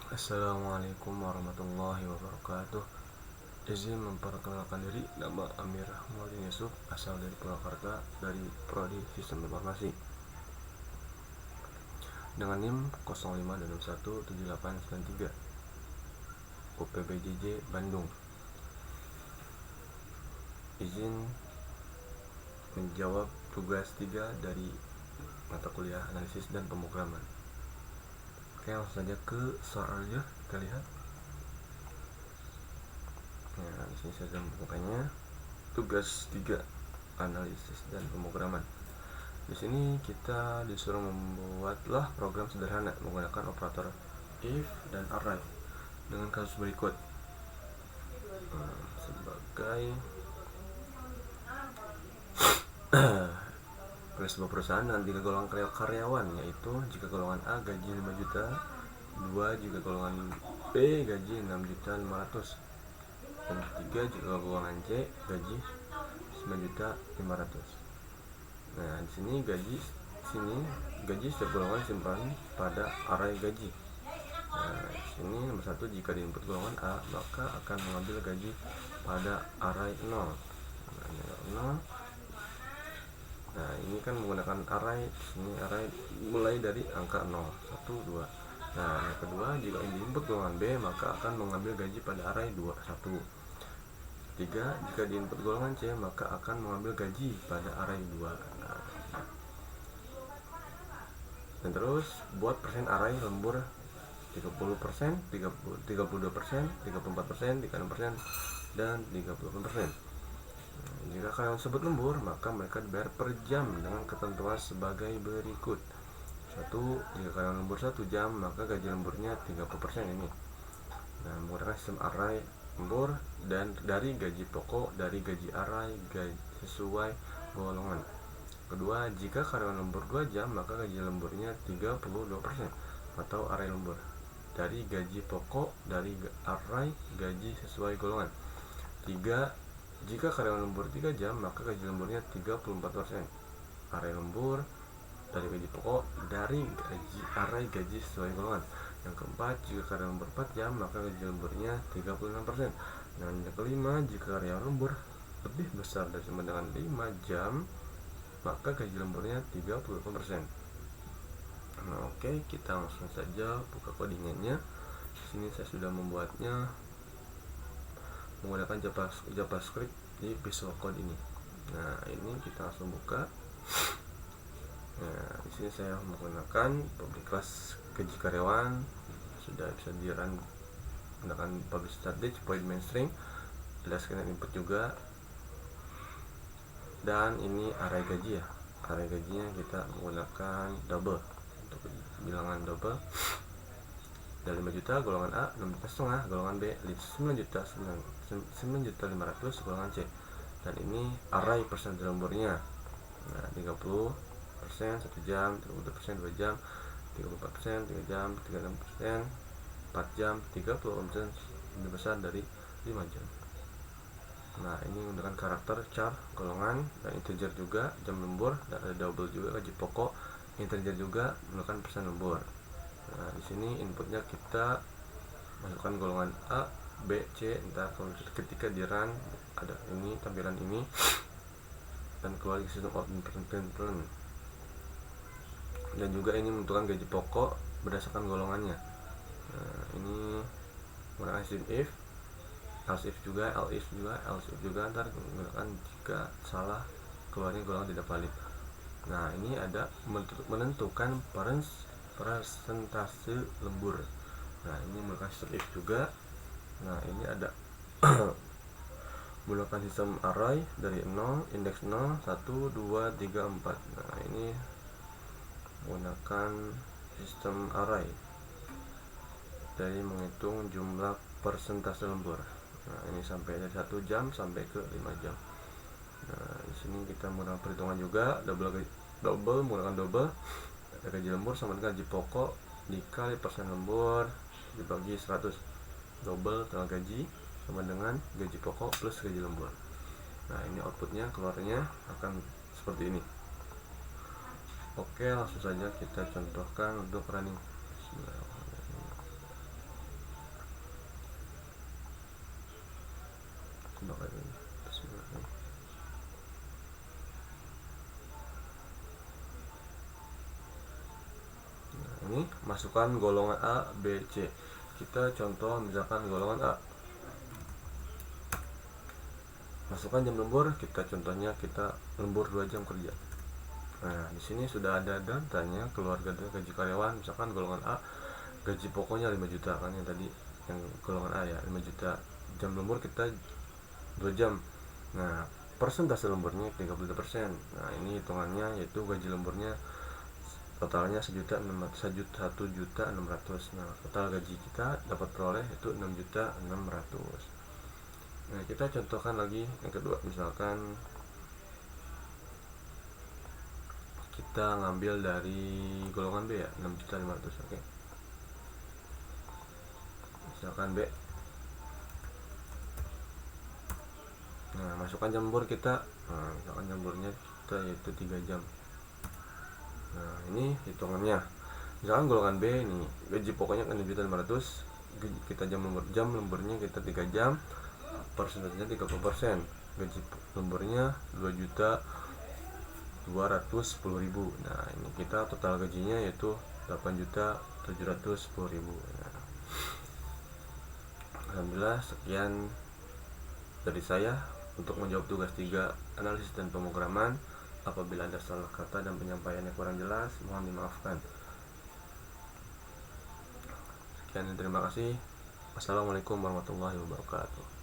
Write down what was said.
Assalamualaikum warahmatullahi wabarakatuh. Izin memperkenalkan diri, nama Amir Muhammad Yusuf, asal dari Purwakarta, dari Prodi Sistem Informasi, dengan NIM 05217893 UPBJJ Bandung. Izin menjawab tugas 3 dari mata kuliah analisis dan pemrograman. Oke, langsung saja ke soalnya, kita lihat. Nah, di sini saya membukanya tugas 3 analisis dan pemrograman. Di sini kita disuruh membuatlah program sederhana menggunakan operator if dan array dengan kasus berikut. Sebagai pada sebuah perusahaan dengan 3 golongan karyawan, yaitu jika golongan A gaji 5 juta, 2 jika golongan B gaji 6.500.000, dan 3 jika golongan C gaji 9.500.000. Nah, di sini gaji setiap golongan simpan pada array gaji. Nah, di sini nomor 1, jika di input golongan A, maka akan mengambil gaji pada array 0. Nah, ini kan menggunakan array. Ini array mulai dari angka 0, 1, 2. Nah, yang kedua, jika di input golongan B, maka akan mengambil gaji pada array 2, 1. 3, jika di input golongan C, maka akan mengambil gaji pada array 2. Dan terus buat persen array lembur 30%, 32%, 34%, 36%, dan 30%. Jika karyawan tersebut lembur, maka mereka dibayar per jam dengan ketentuan sebagai berikut. 1, jika karyawan lembur 1 jam, maka gaji lemburnya 30% ini. Nah, menggunakan sistem array lembur dan dari gaji pokok, dari gaji array, gaji sesuai golongan. Kedua, jika karyawan lembur 2 jam, maka gaji lemburnya 32% atau array lembur dari gaji pokok, dari array, gaji sesuai golongan. 3, jika karyawan lembur 3 jam, maka gaji lemburnya 34% array lembur dari gaji pokok, dari gaji array, gaji sesuai golongan. Yang keempat, jika karyawan lembur 4 jam, maka gaji lemburnya 36%. Dan yang kelima, jika karyawan lembur lebih besar dari sama dengan 5 jam, maka gaji lemburnya 30%. Nah, oke, kita langsung saja buka codingannya. Di sini saya sudah membuatnya menggunakan JavaScript di Visual Code ini. Nah, ini kita langsung buka. Nah, di sini saya menggunakan public class gaji karyawan, sudah bisa di-run menggunakan public start date, void main string, ada scanner input juga. Dan ini array gaji ya. Array gajinya kita menggunakan double untuk bilangan double. Dari 5 juta golongan A, 6,5 golongan B, 9.500.000 golongan C. Dan ini array persen lemburnya. Nah, 30% 1 jam, 32% 2 jam, 34% 3 jam, 36% 4 jam, 30% lebih besar dari 5 jam. Nah, ini menggunakan karakter char golongan dan integer juga jam lembur, dan ada double juga gaji pokok, integer juga menggunakan persen lembur. Nah, di sini inputnya kita masukkan golongan A, B, C. Entah kalau ketika di run ada ini tampilan ini, dan keluar sistem output plan. Dan juga ini menentukan gaji pokok berdasarkan golongannya. Nah, ini menggunakan sistem if, else if juga, ntar menggunakan jika salah keluarnya golongan tidak valid. Nah, ini ada menentukan persentase lembur. Nah, ini menggunakan sistem if juga. Nah, ini ada menggunakan sistem array dari 0, indeks 0, 1, 2, 3, 4. Nah, ini menggunakan sistem array dari menghitung jumlah persentase lembur. Nah, ini sampai dari 1 jam sampai ke 5 jam. Nah, di sini kita menggunakan perhitungan juga double menggunakan double. Gaji lembur sama dengan gaji pokok dikali persen lembur dibagi 100. Double tenaga gaji sama dengan gaji pokok plus gaji lembur. Nah, ini outputnya keluarnya akan seperti ini. Oke, langsung saja kita contohkan untuk running. Ini masukkan golongan A, B, C. Kita contoh misalkan golongan A. Masukkan jam lembur, kita contohnya kita lembur 2 jam kerja. Nah, di sini sudah ada datanya keluarga dan gaji karyawan. Misalkan golongan A gaji pokoknya 5 juta kan yang tadi yang golongan A ya, 5 juta. Jam lembur kita 2 jam. Nah, persentase lemburnya 32%. Nah, ini hitungannya yaitu gaji lemburnya totalnya 1.600.000. Nah, total gaji kita dapat peroleh itu 6.600.000. Nah, kita contohkan lagi yang kedua. Misalkan kita ngambil dari golongan B ya, 6.500.000. Oke. Misalkan B. Nah, masukkan jam lembur kita. Nah, misalkan jam lemburnya kita yaitu 3 jam. Nah, ini hitungannya. Misalkan golongan B ini gaji pokoknya kan 6.500.000, kita jam lemburnya kita 3 jam, persentasenya 30%. Gaji lemburnya 2.210.000. Nah, ini kita total gajinya yaitu 8.710.000. Nah, alhamdulillah sekian dari saya untuk menjawab tugas 3 analisis dan pemrograman. Apabila ada salah kata dan penyampaiannya kurang jelas, mohon dimaafkan. Sekian, terima kasih. Wassalamualaikum warahmatullahi wabarakatuh.